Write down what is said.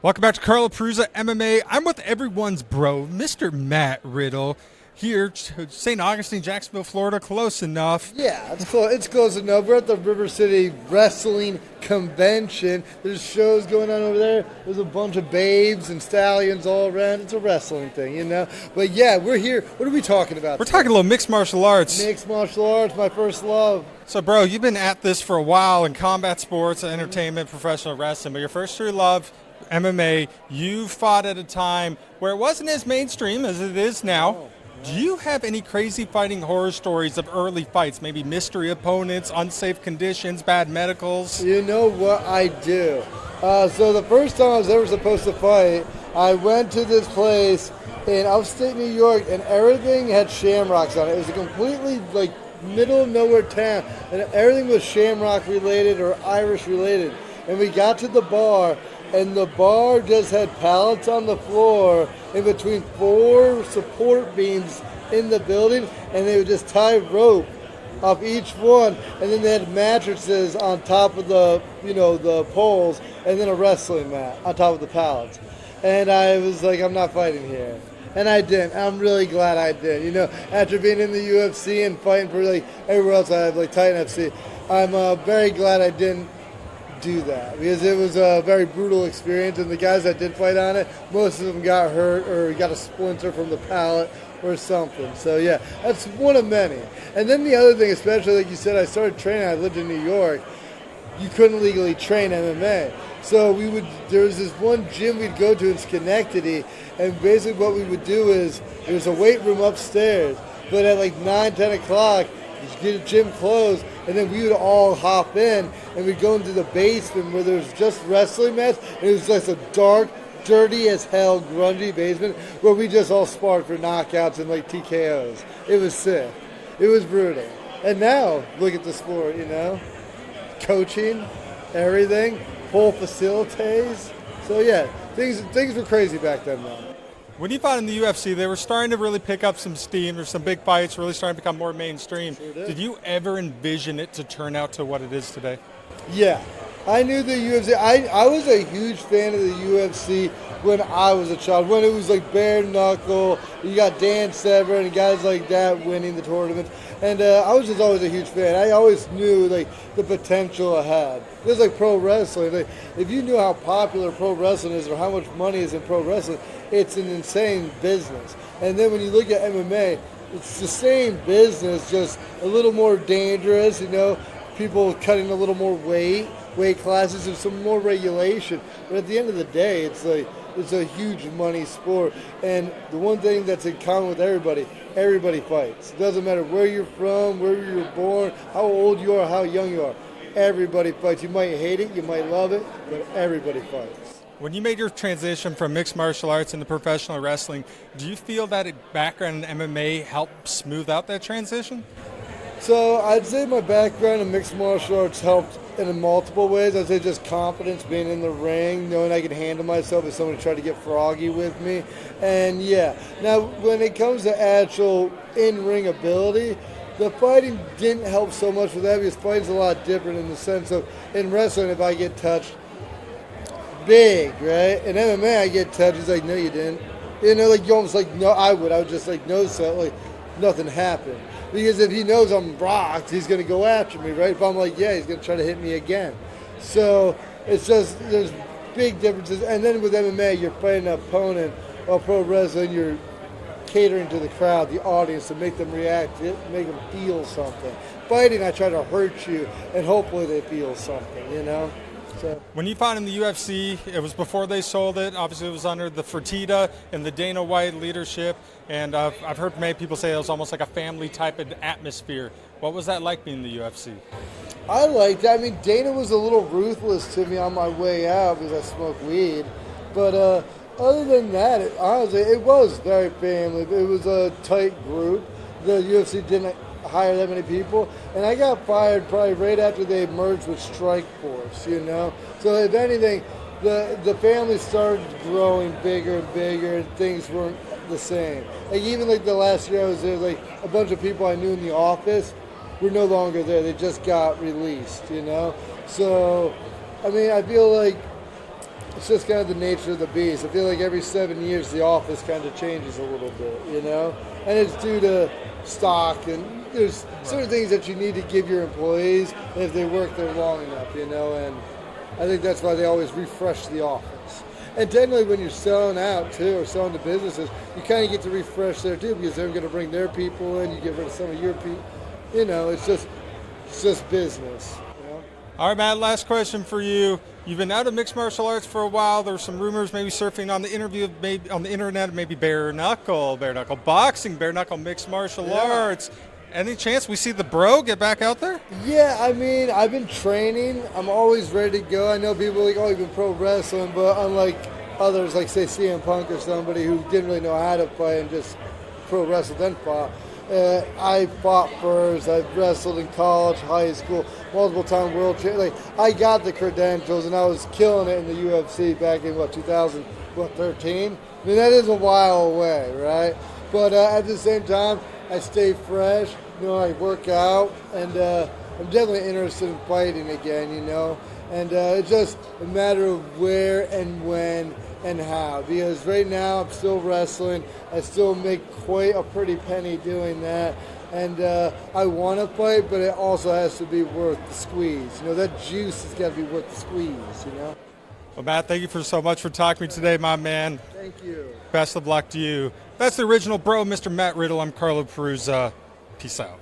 Welcome back to Carlo Perusa MMA. I'm with everyone's bro, Mr. Matt Riddle, here to St. Augustine, Jacksonville, Florida, close enough. Yeah, it's close enough. We're at the River City Wrestling Convention. There's shows going on over there. There's a bunch of babes and stallions all around. It's a wrestling thing, you know? But yeah, we're here. What are we talking about We're today? talking a little mixed martial arts. Mixed martial arts, my first love. So, bro, you've been at this for a while in combat sports, entertainment, professional wrestling, but your first true love, MMA, you fought at a time where it wasn't as mainstream as it is now. Oh. Do you have any crazy fighting horror stories of early fights, maybe mystery opponents, unsafe conditions, bad medicals? You know what I do? So the first time I was ever supposed to fight, I went to this place in upstate New York, and everything had shamrocks on it. It was a completely, middle of nowhere town, and everything was shamrock related or Irish related. And we got to the bar, and the bar just had pallets on the floor in between 4 support beams in the building, and they would just tie rope off each one, and then they had mattresses on top of the poles, and then a wrestling mat on top of the pallets. And I was like, I'm not fighting here. And I didn't. I'm really glad I did. You know, after being in the UFC and fighting for everywhere else I have, like Titan FC, I'm very glad I didn't do that, because it was a very brutal experience, and the guys that did fight on it, most of them got hurt or got a splinter from the pallet or something. So yeah, that's one of many. And then the other thing, especially like you said, I started training, I lived in New York. You couldn't legally train MMA. So there was this one gym we'd go to in Schenectady, and basically what we would do is, there's a weight room upstairs, but at like 9, 10 o'clock, you get a gym closed, and then we would all hop in, and we'd go into the basement where there's just wrestling mats, and it was just a dark, dirty as hell, grungy basement where we just all sparred for knockouts and like TKOs. It was sick. It was brutal. And now, look at the sport, you know? Coaching, everything, full facilities. So yeah, things were crazy back then though. When you fought in the UFC, they were starting to really pick up some steam. There's some big fights, really starting to become more mainstream. Sure did. Did you ever envision it to turn out to what it is today? Yeah, I knew the UFC. I was a huge fan of the UFC when I was a child, when it was like bare knuckle. You got Dan Severn and guys like that winning the tournament. And I was just always a huge fan. I always knew the potential I had. Just like pro wrestling. If you knew how popular pro wrestling is or how much money is in pro wrestling, it's an insane business. And then when you look at MMA, it's the same business, just a little more dangerous, you know, people cutting a little more weight classes, and some more regulation. But at the end of the day, it's a huge money sport. And the one thing that's in common with everybody fights. It doesn't matter where you're from, where you were born, how old you are, how young you are. Everybody fights. You might hate it, you might love it, but everybody fights. When you made your transition from mixed martial arts into professional wrestling, do you feel that a background in MMA helped smooth out that transition? So I'd say my background in mixed martial arts helped in multiple ways. I'd say just confidence, being in the ring, knowing I could handle myself if someone tried to get froggy with me. And yeah, now when it comes to actual in-ring ability, the fighting didn't help so much with that, because fighting's a lot different in the sense of, in wrestling, if I get touched, big, right? In MMA, I get touched, he's like, no, you didn't. You know, you almost no, I would just no, so nothing happened. Because if he knows I'm rocked, he's going to go after me, right? If I'm like, yeah, he's going to try to hit me again. So it's just, there's big differences. And then with MMA, you're fighting an opponent, or pro wrestling, you're catering to the crowd, the audience, to make them react, make them feel something. Fighting, I try to hurt you, and hopefully they feel something, you know? So. When you fought in the UFC, it was before they sold it. Obviously, it was under the Fertitta and the Dana White leadership. And I've heard many people say it was almost like a family type of atmosphere. What was that like being in the UFC? I liked it. I mean, Dana was a little ruthless to me on my way out because I smoked weed. But other than that, honestly, it was very family. It was a tight group. The UFC didn't hire that many people, and I got fired probably right after they merged with Strikeforce, you know. So if anything, the family started growing bigger and bigger, and things weren't the same. Even the last year I was there, a bunch of people I knew in the office were no longer there. They just got released, you know. So I mean, I feel like it's just kind of the nature of the beast. I feel like every 7 years the office kind of changes a little bit, you know? And it's due to stock, and there's certain things that you need to give your employees if they work there long enough, you know? And I think that's why they always refresh the office. And technically when you're selling out too, or selling to businesses, you kind of get to refresh there too, because they're going to bring their people in, you get rid of some of your people. You know, it's just business. You know? All right, Matt, last question for you. You've been out of mixed martial arts for a while. There's some rumors maybe surfing on the internet, maybe bare knuckle boxing, bare knuckle mixed martial arts. Any chance we see the bro get back out there? Yeah, I mean, I've been training. I'm always ready to go. I know people are like, oh, you've been pro wrestling, but unlike others, like say CM Punk or somebody who didn't really know how to play and just pro wrestled then fought. I fought first. I've wrestled in college, high school, multiple time world champion. Like I got the credentials, and I was killing it in the UFC back in 2013. I mean, that is a while away, right? But at the same time, I stay fresh. You know, I work out, and I'm definitely interested in fighting again. You know, and it's just a matter of where and when and how. Because right now I'm still wrestling. I still make quite a pretty penny doing that. And I want to fight, but it also has to be worth the squeeze. You know, that juice has got to be worth the squeeze, you know? Well, Matt, thank you so much for talking to me today, my man. Thank you. Best of luck to you. That's the original bro, Mr. Matt Riddle. I'm Carlo Peruzza. Peace out.